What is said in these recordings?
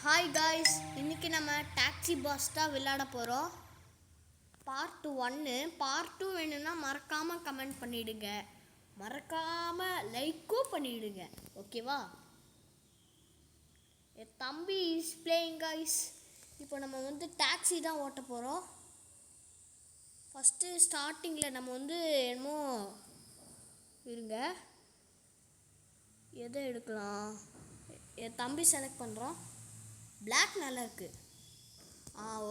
Hi guys, இன்றைக்கி நம்ம taxi pass தான் விளையாட போகிறோம். பார்ட் 1. பார்ட் 2 வேணும்னா மறக்காமல் கமெண்ட் பண்ணிவிடுங்க, மறக்காமல் லைக்கும் பண்ணிவிடுங்க. ஓகேவா? என் தம்பி இஸ் பிளேயிங் காய்ஸ். இப்போ நம்ம டாக்ஸி தான் ஓட்ட போகிறோம். ஃபஸ்ட்டு ஸ்டார்டிங்கில் நம்ம என்னமோ இருங்க, எதை எடுக்கலாம்? என் தம்பி செலக்ட் பண்ணுறோம். பிளாக் நல்லா இருக்குது.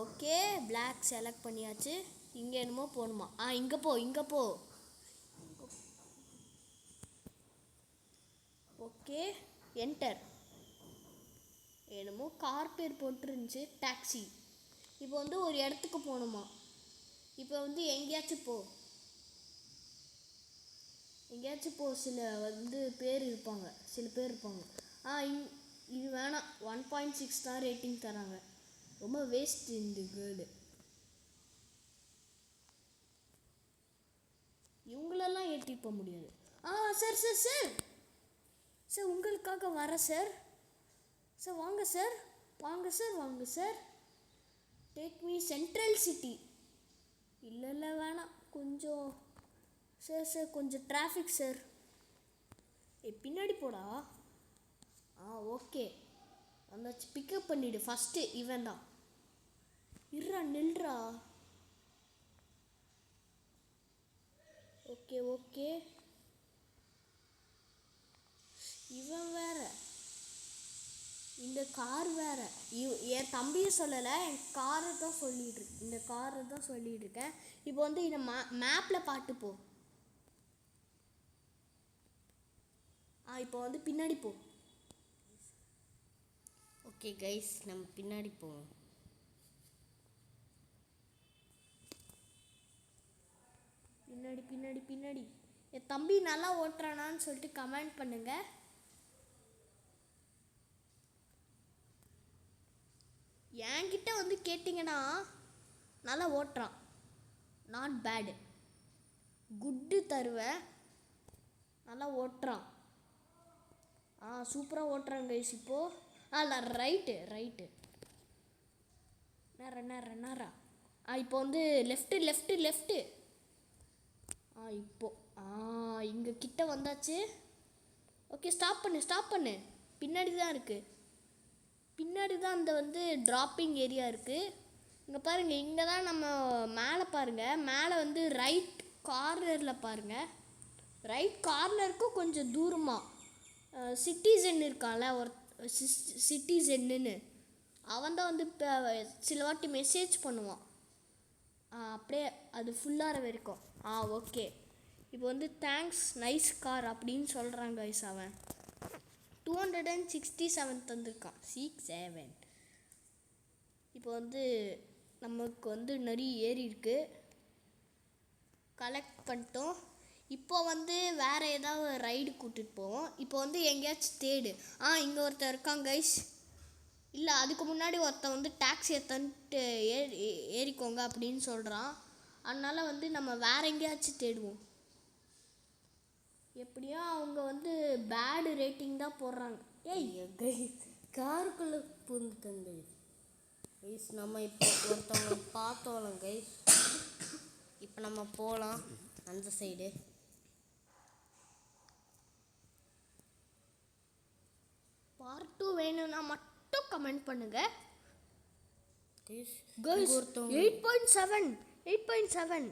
ஓகே, பிளாக் செலக்ட் பண்ணியாச்சு. இங்கே என்னமோ போகணுமா? இங்கே போ. Okay, enter. என்னமோ கார் பேர் போட்டுருந்துச்சு, டாக்ஸி. இப்போ ஒரு இடத்துக்கு போகணுமா? இப்போ எங்கேயாச்சும் போ. சில பேர் இருப்பாங்க, இது வேணாம். 1.6 தான் ரேட்டிங் தராங்க. ரொம்ப வேஸ்ட் இந்த கேர்டு. இவங்களெல்லாம் ஏற்றிட்டு போக முடியாது. சார் சார் சார் சார் உங்களுக்காக வரேன் சார். சார் வாங்க சார், வாங்க sir. Take me central city. இல்லை வேணாம், கொஞ்சம் சார் கொஞ்சம் டிராஃபிக் சார். பின்னாடி போடா. ஓகே, வந்தாச்சு. பிக்கப் பண்ணிவிடு. ஃபஸ்ட்டு இவன் தான். நில்றா. ஓகே, இவன் வேற, இந்த கார் வேற. என் தம்பியை சொல்லலை, என் காரை தான் இந்த காரை தான் சொல்லிட்டு இருக்கேன். இப்போ இந்த மேப்பில் பாட்டு போ. இப்போ பின்னாடி போ. ஓகே கைஸ், நம்ம பின்னாடி போவோம். பின்னாடி என் தம்பி நல்லா ஓட்டுறானான்னு சொல்லிட்டு கமெண்ட் பண்ணுங்க. என்கிட்ட கேட்டிங்கன்னா நல்லா ஓட்டுறான். நாட் பேடு, குட்டு தருவேன். நல்லா ஓட்டுறான். சூப்பராக ஓட்டுறான் கைஸ். இப்போது ரைட்டு நேரா. இப்போ லெஃப்ட்டு. இப்போ இங்கே கிட்ட வந்தாச்சு. ஓகே, ஸ்டாப் பண்ணு. பின்னாடி தான் இருக்குது. பின்னாடி தான் அந்த ட்ராப்பிங் ஏரியா இருக்குது. இங்கே பாருங்கள், இங்கே தான் நம்ம மேலே பாருங்கள். மேலே ரைட் கார்னரில் பாருங்கள். ரைட் கார்னருக்கும் கொஞ்சம் தூரமாக சிட்டிசன் இருக்கான்ல, ஒரு சிட்டிசன்னு. அவன் தான் இப்போ சில வாட்டி மெசேஜ் பண்ணுவான். அப்படியே அது ஃபுல்லாகிற வரைக்கும். ஓகே, இப்போ தேங்க்ஸ் நைஸ் கார் அப்படின்னு சொல்கிறாங்க கைஸ். அவன் 267 தந்திருக்கான். 67. இப்போ நமக்கு நிறைய ஏறி இருக்குது. கலெக்ட் பண்ணிட்டோம். இப்போ வேறு ஏதாவது ரைடு கூட்டிகிட்டு போவோம். இப்போ எங்கேயாச்சும் தேடு. இங்கே ஒருத்தர் இருக்கான் கைஸ். இல்லை, அதுக்கு முன்னாடி ஒருத்தன் டாக்ஸி எடுத்துன்ட்டு ஏறிக்கோங்க அப்படின்னு சொல்கிறான். அதனால் நம்ம வேறு எங்கேயாச்சும் தேடுவோம். எப்படியோ அவங்க பேடு ரேட்டிங் தான் போடுறாங்க. கைஸ், காருக்குள்ளே புந்துட்டங்க கைஸ். நம்ம இப்போ ஒருத்தவங்க பார்த்தோம் கைஸ். இப்போ நம்ம போகலாம் அந்த சைடு. பார்ட் 2 வேணும்னா மட்டும் கமெண்ட் பண்ணுங்க கைஸ். 8.7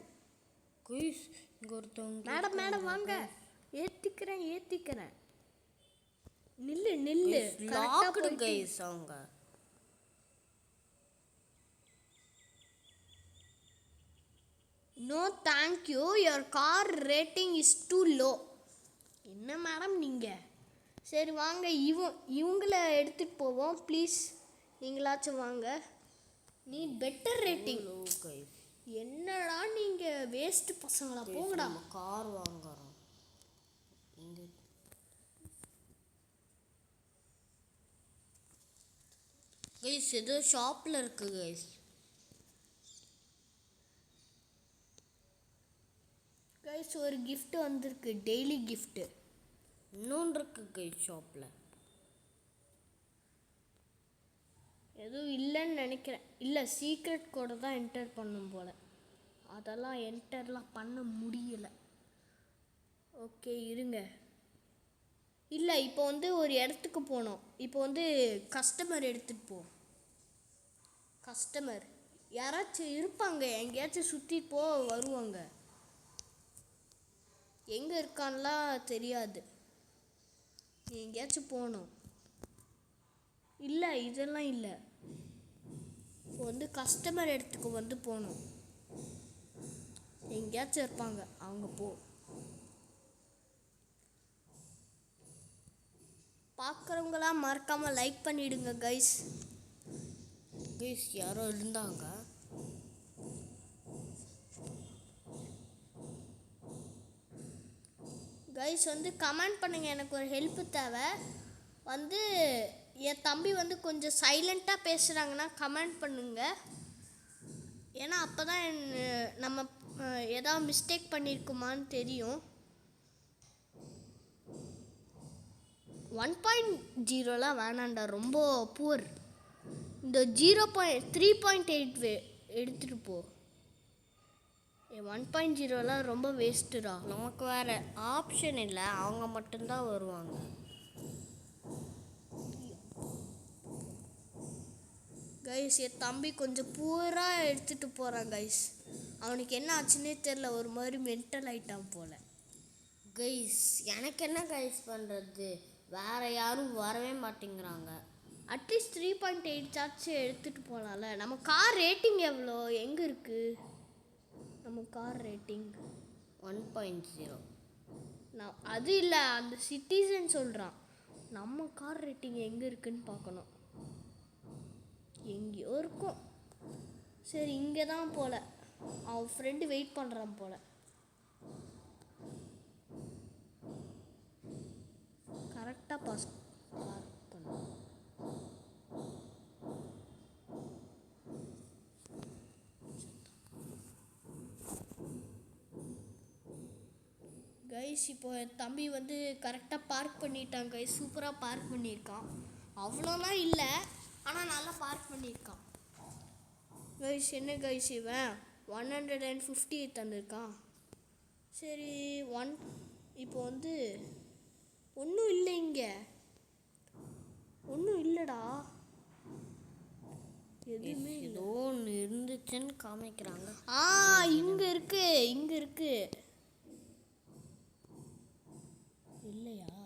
கைஸ், இங்கே ஒருத்தவங்க. மேடம் வாங்க, ஏற்றிக்கிறேன். நில்லு. லாக்டு கைஸ். அவங்க no thank you, your car rating is too low. என்ன மேடம் நீங்கள்? சரி வாங்க, இவங்கள எடுத்துகிட்டு போவோம். ப்ளீஸ் நீங்களாச்சும் வாங்க. Need better rating. என்னடா நீங்கள் வேஸ்ட் பசங்களா, போங்கடா. கார் வாங்குறோம் இங்கே. கைஸ், ஏதோ ஷாப்பில் இருக்குது கைஸ். ஒரு கிஃப்ட் வந்திருக்கு, டெய்லி கிஃப்ட்டு. இன்னொன்று இருக்குது கைஸ் ஷாப்பில். எதுவும் இல்லைன்னு நினைக்கிறேன். இல்லை, சீக்ரெட் கோடை தான் என்டர் பண்ணும் போல். அதெல்லாம் என்டர்லாம் பண்ண முடியலை. ஓகே இருங்க. இல்லை, இப்போ வந்து ஒரு இடத்துக்கு போனோம். இப்போ வந்து கஸ்டமர் எடுத்துகிட்டு போ. கஸ்டமர் யாராச்சும் இருப்பாங்க, எங்கேயாச்சும் சுற்றி வருவாங்க. எங்கே இருக்கான்லாம் தெரியாது. நீ எங்கேயாச்சும் போகணும். இல்லை, இதெல்லாம் இல்லை. இப்போ வந்து கஸ்டமர் இடத்துக்கு வந்து போகணும். எங்கேயாச்சும் இருப்பாங்க, அவங்க போ. பார்க்குறவங்களாம் மறக்காமல் லைக் பண்ணிவிடுங்க கைஸ். கைஸ் யாரோ இருந்தாங்க. கைஸ் வந்து கமெண்ட் பண்ணுங்கள். எனக்கு ஒரு ஹெல்ப்பு தேவை. வந்து என் தம்பி வந்து கொஞ்சம் சைலண்ட்டாக பேசுகிறாங்கன்னா கமெண்ட் பண்ணுங்கள். ஏன்னா அப்போ தான் நம்ம ஏதாவது மிஸ்டேக் பண்ணியிருக்குமான்னு தெரியும். 1.0லாம் வேணாண்டா, ரொம்ப புவர். இந்த 3.8 எடுத்துகிட்டு போ. 1.0லாம் ரொம்ப வேஸ்ட்டுடா. நமக்கு வேற ஆப்ஷன் இல்லை, அவங்க மட்டும்தான் வருவாங்க. கைஸ் என் தம்பி கொஞ்சம் பூராக எடுத்துகிட்டு போகிறான் கைஸ். அவனுக்கு என்ன ஆச்சுன்னே தெரில, ஒரு மாதிரி மென்டல் ஆயிட்டான் போல். கைஸ் எனக்கு என்ன கைஸ் பண்ணுறது, வேற யாரும் வரவே மாட்டேங்கிறாங்க. அட்லீஸ்ட் 3.8 சார்ஜ் எடுத்துகிட்டு போகலாம்ல. நம்ம கார் ரேட்டிங் எவ்வளோ, எங்கே இருக்குது நம்ம கார் ரேட்டிங்? 1.0. நான் அது இல்லை, அந்த சிட்டிசன் சொல்கிறான். நம்ம கார் ரேட்டிங் எங்கே இருக்குன்னு பார்க்கணும். எங்கேயோ இருக்கும். சரி, இங்கே தான் போல். அவன் ஃப்ரெண்டு வெயிட் பண்ணுறான் போல். கரெக்டாக பார்க் பண்ண. கைஸ் இப்போ என் தம்பி வந்து கரெக்டாக பார்க் பண்ணிட்டான் கைஸ். சூப்பராக பார்க் பண்ணியிருக்கான். அவ்வளோலாம் இல்லை, ஆனால் நல்லா பார்க் பண்ணியிருக்கான் கைஸ். என்ன கைஸ் இவன் 150 தந்திருக்கான். சரி இப்போ வந்து ஒன்றும் இல்லை, இங்கே ஒன்றும் இல்லைடா, எதுவுமே ஏதோ ஒன்று இருந்துச்சுன்னு காமிக்கிறாங்க. இங்கே இருக்கு, இங்கே இருக்கு. இல்லையா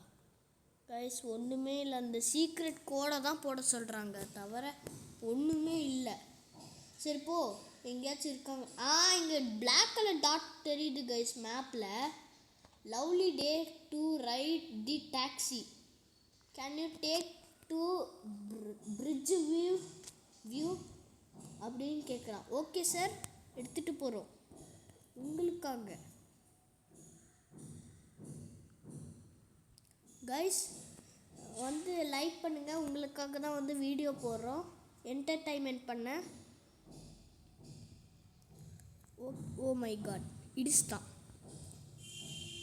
கைஸ்? ஒன்றுமே இல்லை. அந்த சீக்ரெட் கோடை தான் போட சொல்கிறாங்க, தவிர ஒன்றுமே இல்லை. சரி போ, எங்கேயாச்சும் இருக்காங்க. இங்கே பிளாக் கலர் டாட் தெரியுது கைஸ் மேப்பில். Lovely day to ride the taxi, can you take to bridge view அப்படின்னு கேட்குறான். ஓகே சார், எடுத்துகிட்டு போகிறோம் உங்களுக்காக. கைஸ் வந்து லைக் பண்ணுங்கள், உங்களுக்காக தான் வந்து வீடியோ போடுறோம், என்டர்டைன்மெண்ட் பண்ண. ஓ மை காட், இடிச்சிட்டான்.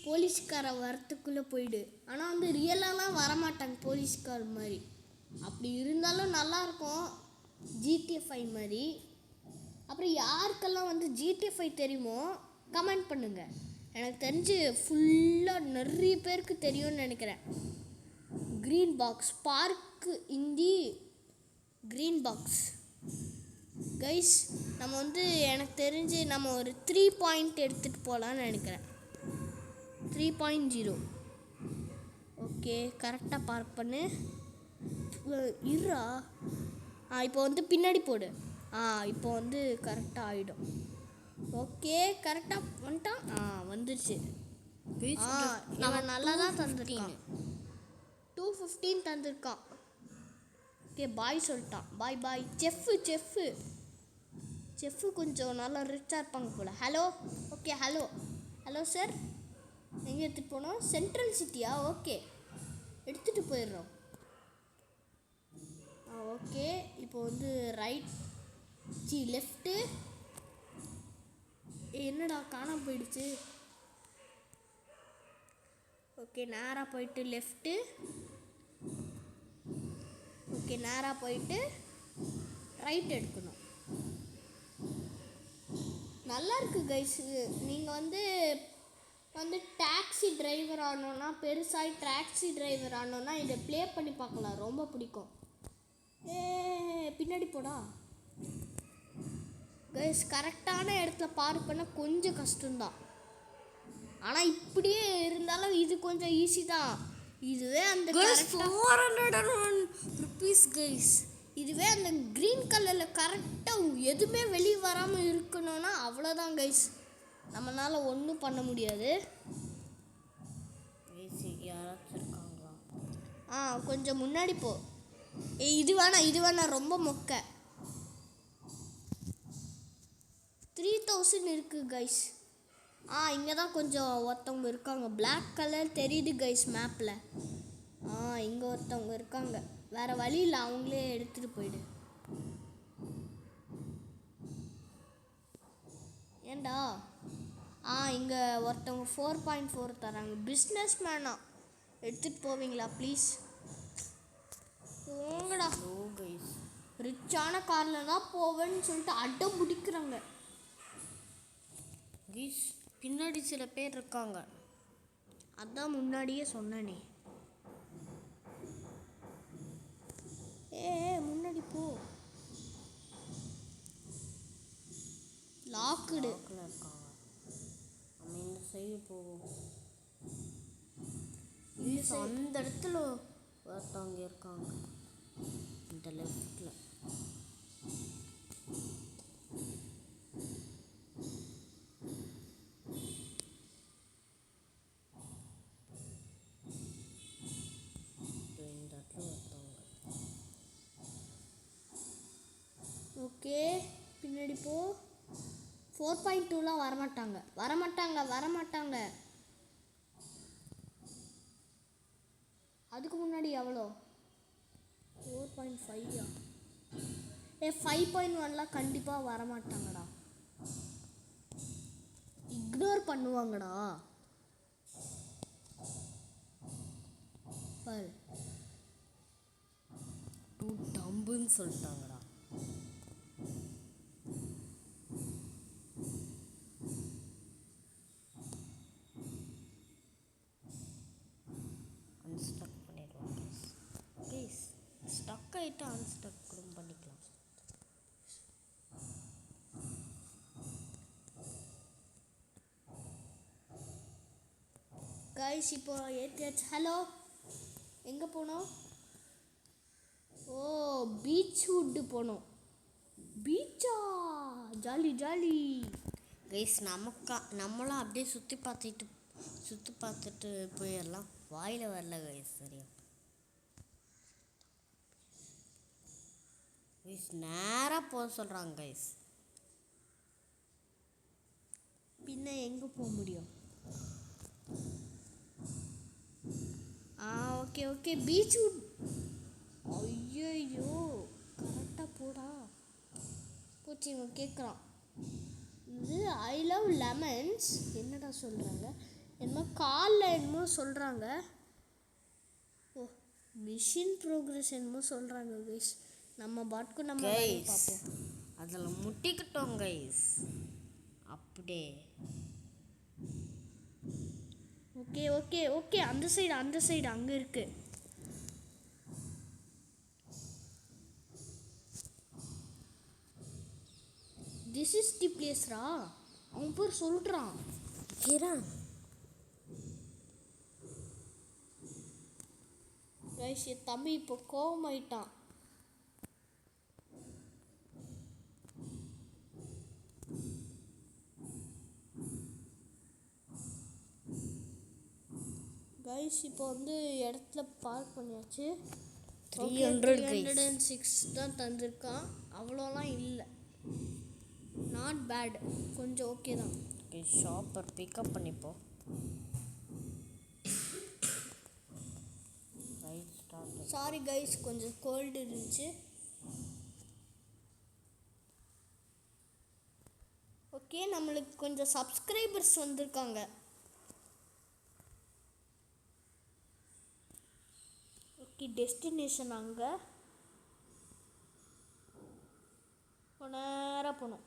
போலீஸ்கார வரத்துக்குள்ளே போயிடு. ஆனால் வந்து ரியலாலாம் வரமாட்டாங்க போலீஸ்கார் மாதிரி. அப்படி இருந்தாலும் நல்லாயிருக்கும், GTA 5 மாதிரி. அப்புறம் யாருக்கெல்லாம் வந்து GTA 5 தெரியுமோ கமெண்ட் பண்ணுங்கள். எனக்கு தெரிஞ்சு ஃபுல்லாக நிறைய பேருக்கு தெரியும்னு நினைக்கிறேன். Green box park Hindi green box guys. நம்ம வந்து எனக்கு தெரிஞ்சு நம்ம ஒரு 3 பாயிண்ட் எடுத்துகிட்டு போகலான்னு நினைக்கிறேன். 3.0. ஓகே, கரெக்டாக பார்க் பண்ணு. இருறா. இப்போ வந்து பின்னாடி போடு. இப்போ வந்து கரெக்டாக ஆகிடும். ஓகே, கரெக்டாக வந்துட்டான். வந்துருச்சு. அவன் நல்லா தான் தந்திருக்கான். 215 தந்திருக்கான். ஓகே, பாய் சொல்லிட்டான். பாய் பாய். செஃப்பு கொஞ்சம் நல்லா ரிச்சாக இருப்பாங்க போல். ஹலோ. Okay, hello sir. எங்கே எடுத்துகிட்டு போனோம்? சென்ட்ரல் சிட்டியா? ஓகே, எடுத்துகிட்டு போயிடுறோம். ஓகே, இப்போ வந்து லெஃப்ட்டு. என்னடா காணாம போயிடுச்சு. ஓகே, நேராக போயிட்டு லெஃப்ட்டு. ஓகே, நேராக போயிட்டு ரைட் எடுக்கணும். நல்லா இருக்கு கைஸ். நீங்கள் வந்து டாக்ஸி டிரைவர் ஆனோன்னா, பெருசாகி டாக்ஸி டிரைவர் ஆனோன்னா இதை ப்ளே பண்ணி பார்க்கலாம். ரொம்ப பிடிக்கும். பின்னாடி போடா கைஸ். கரெக்டான இடத்துல பார்க் பண்ண கொஞ்சம் கஷ்டம்தான். ஆனால் இப்படியே இருந்தாலும் இது கொஞ்சம் ஈஸி தான். இதுவே அந்த ₹401 கைஸ். இதுவே அந்த க்ரீன் கலரில் கரெக்டாக எதுவுமே வெளியே வராமல் இருக்கணும்னா அவ்வளோதான் கைஸ். நம்மளால் ஒன்றும் பண்ண முடியாது. யாராச்சும் இருக்காங்களா? கொஞ்சம் முன்னாடி போ. இது வேணாம் ரொம்ப மொக்க. 3000 இருக்குது கைஸ். இங்கே தான் கொஞ்சம் ஒருத்தவங்க இருக்காங்க. பிளாக் கலர் தெரியுது கைஸ் மேப்பில். இங்கே ஒருத்தவங்க இருக்காங்க. வேறு வழி இல்லை, அவங்களே எடுத்துகிட்டு போயிடு. ஏண்டா இங்கே ஒருத்தவங்க 4.4 தராங்க. பிஸ்னஸ் மேனா எடுத்துகிட்டு போவீங்களா ப்ளீஸ்? போங்கடா. ரிச்சான காரில் தான் போவேன்னு சொல்லிட்டு அடம் பிடிக்கிறாங்க. பின்னாடி சில பேர் இருக்காங்க. அதான் முன்னாடியே சொன்னனே. முன்னாடி போ. லாக்குடு இருக்காங்க. நம்ம இந்த சைடு போவோம். அந்த இடத்துல ஒருத்தவங்க இருக்காங்க. இந்த லெஃப்டில். ஓகே, பின்னாடி போ. 4.2லாம் வரமாட்டாங்க. அதுக்கு முன்னாடி எவ்வளோ? 4.5. 5.1லாம் கண்டிப்பாக வரமாட்டாங்கடா. இக்னோர் பண்ணுவாங்கடா. பாரு, 2 டம்புன்னு சொல்லிட்டாங்கடா. அன்ஸ்டக் பண்ணிடுவாங்க. ப்ளீஸ் ஸ்டக் ஆகிட்டு அன்ஸ்டக் கூட பண்ணிக்கலாம். கைஸ் இப்போ ஏற்றியாச்சு. ஹலோ, எங்கே போனோம்? பீச் வுட்டு போனோம். பீச்சா? ஜாலி. கைஸ் நம்மளும் அப்படியே சுற்றி பார்த்துட்டு போயிடலாம். வாயில் வரல கைஸ் சரியா. கைஸ் நேராக போக சொல்கிறாங்க கைஸ். பின்ன எங்கே போக முடியும்? Okay beach would. ஐயோ, கரெக்டாக போடா. போச்சு, இவன் கேட்குறான். இது ஐ லவ் லெமன்ஸ். என்னடா சொல்கிறாங்க? என்னமோ காலில் என்னமோ சொல்கிறாங்க. மிஷின் ப்ரோக்ரஸ் என்னமோ சொல்கிறாங்க கைஸ். நம்ம பாட்டுக்கு நம்ம பார்ப்போம். அதில் முட்டிக்கிட்டோம் கைஸ். அப்படியே ஓகே அந்த சைடு அங்கே இருக்கு. திஸ் இஸ் தி பிளேஸ்ரா. அவன் பேர் சொல்கிறான். கைஸ் என் தம்பி இப்போ கோவமாயிட்டான். கைஸ் இப்போ வந்து இடத்துல பார்க் பண்ணியாச்சு. 306 தான் தந்திருக்கான். அவ்வளோலாம் இல்லை. நாட் பேட், கொஞ்சம் ஓகே தான். ஷாப்பர் பிக்கப் பண்ணிப்போம். சாரி கைஸ், கொஞ்சம் கோல்டு இருந்துச்சு. ஓகே, நம்மளுக்கு கொஞ்சம் சப்ஸ்கிரைபர்ஸ் வந்திருக்காங்க. ஓகே, டெஸ்டினேஷன் அங்கே. இப்போ நேராக போகணும்.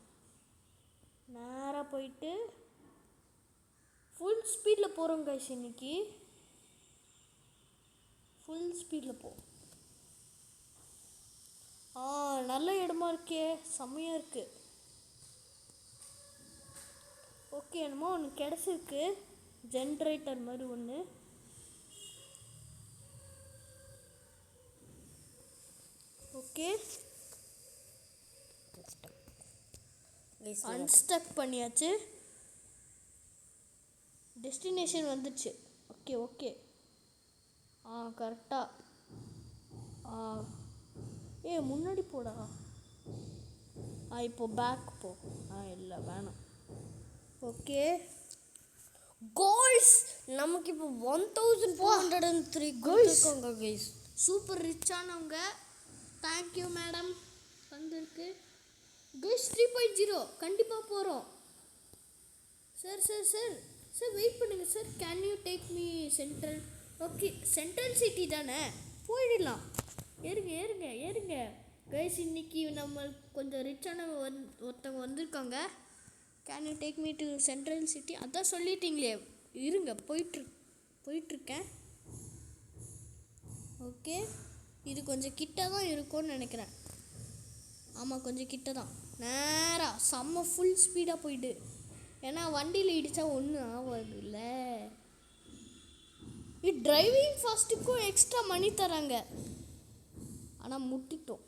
நேராக போயிட்டு ஃபுல் ஸ்பீடில் போகிறோம் கைஸ். இன்னைக்கு ஃபுல் ஸ்பீடில் போ. நல்ல இடமா இருக்கே, செம்மையாக இருக்குது. ஓகே, என்னமோ ஒன்று கிடச்சிருக்கு, ஜென்ரேட்டர் மாதிரி ஒன்று. ஓகே, அன்ஸ்டக் பண்ணியாச்சு. டெஸ்டினேஷன் வந்துடுச்சு. ஓகே ஓகே, கரெக்டாக. முன்னாடி போடா. இப்போ பேக் போ. இல்லை வேணாம். ஓகே கோல்ஸ் நமக்கு இப்போ 1403 கொடுத்துருக்கோங்க கைஸ். சூப்பர் ரிச்சானவங்க. Thank you madam. வந்திருக்கு கைஸ் 3.0. கண்டிப்பாக போகிறோம். Sir sir sir sir wait பண்ணுங்க sir. Can you take me central? Okay, central city தானே, போயிடலாம். ஏறுங்க ஏறுங்க ஏறுங்க கைஸ். இன்னைக்கு நம்ம கொஞ்சம் ரிச்சான ஒருத்தவங்க வந்திருக்காங்க. Can you take me to central city? அதான் சொல்லிட்டீங்களே, இருங்க போயிட்டுருக்கேன். ஓகே, இது கொஞ்சம் கிட்ட தான் இருக்கும்னு நினைக்கிறேன். ஆமாம், கொஞ்சம் கிட்ட தான். நேராக செம்ம ஃபுல் ஸ்பீடாக போயிடு. ஏன்னா வண்டியில் இடித்தா ஒன்றும் ஆகாதுல்ல. இது டிரைவிங் ஃபாஸ்ட்டுக்கும் எக்ஸ்ட்ரா மணி தராங்க. ஆனால் முட்டிட்டோம்.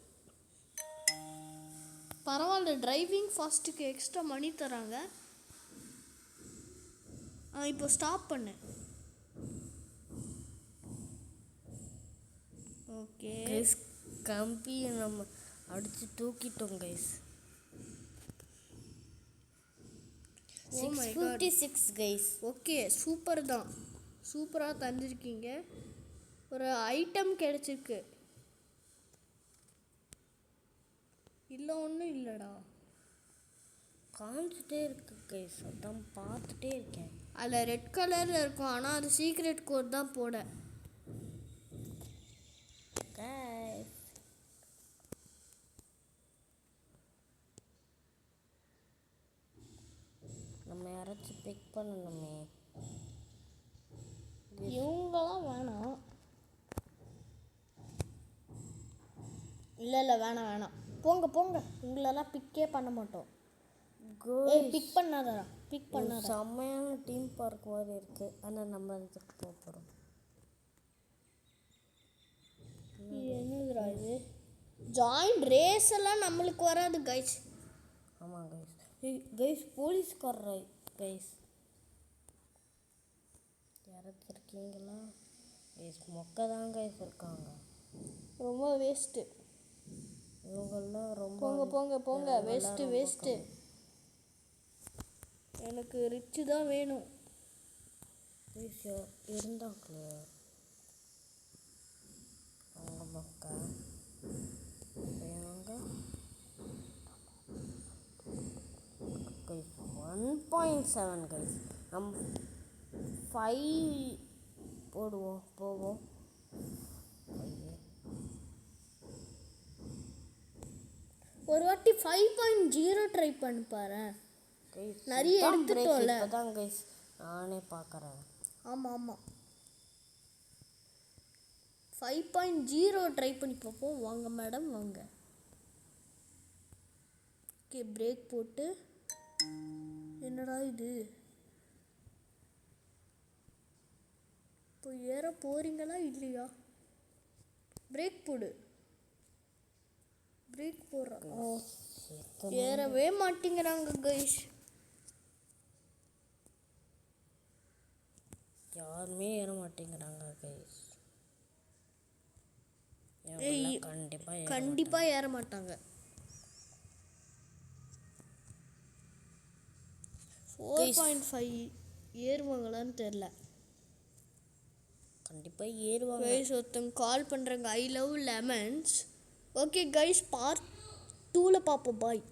பரவாயில்ல, டிரைவிங் ஃபாஸ்ட்டுக்கு எக்ஸ்ட்ரா மணி தராங்க. இப்போ ஸ்டாப் பண்ணு. ஓகே கைஸ், கம்பியை நம்ம அடித்து தூக்கிட்டோம் கைஸ். 656 கைஸ். ஓகே, சூப்பர் தான். சூப்பராக தந்துருக்கீங்க. ஒரு ஐட்டம் கிடச்சிருக்கு. இல்லை ஒன்றும் இல்லைடா, காமிச்சிட்டே இருக்கு கைஸ், அதான் பார்த்துட்டே இருக்கேன். அதில் ரெட் கலரில் இருக்கும், ஆனால் அது சீக்ரெட் கோட் தான் போட. கைஸ், நம்ம யாராச்சும் பிக் பண்ணணுமே. இவங்களாம் வேணாம். இல்லை வேணாம், போங்க போங்க. உங்களெல்லாம் பிக்கே பண்ண மாட்டோம். பிக் பண்ணாதடா, பிக் பண்ணாத. செம்மையான டீம் பார்க் மாதிரி இருக்கு. ஆனால் நம்ம இதுக்கு போக போகிறோம். என்னதுடா இது? ஜாயிண்ட் ரேஸ் எல்லாம் நம்மளுக்கு வராது கைஸ். ஆமாம் கைஸ். கைஸ், போலீஸ்காரர் கைஸ் யாராச்சும் இருக்கீங்களா கைஸ்? மொக்க தான் கைஸ் இருக்காங்க. ரொம்ப வேஸ்ட்டு. இவங்கெல்லாம் ரொம்ப போங்க போங்க போங்க. வேஸ்ட்டு. எனக்கு ரிச்சு தான் வேணும். இருந்தாங்களே அவங்க மொக்க. இவங்க கைஸ் 1.7 கைஸ். நம்ம 5 போவோம். ஒரு வாட்டி 5.0 ட்ரை பண்ணி பாரு. நிறைய எடுத்துட்டோம்ல. இப்போதான் கைஸ் நானே பார்க்குறேன். ஆமாம் 5.0 ட்ரை பண்ணி பார்ப்போம். வாங்க மேடம் வாங்க. ஓகே, பிரேக் போட்டு. என்னடா இது? இப்போ ஏற போறீங்களா இல்லையா? பிரேக் போடு. பிரேக் போடுறோம். ஏறவே மாட்டேங்கிறாங்க கைஸ். யாருமே ஏற மாட்டேங்கிறாங்க கைஸ். கண்டிப்பாக ஏற மாட்டாங்க. 4.5 ஏறுவாங்களான்னு தெரில. கண்டிப்பாக ஏறுவாங்க கைஸ். ஒருத்தவங்க கால் பண்ணுறாங்க. I love lemons. Okay guys, part 2ல் பார்ப்போம். பாய்.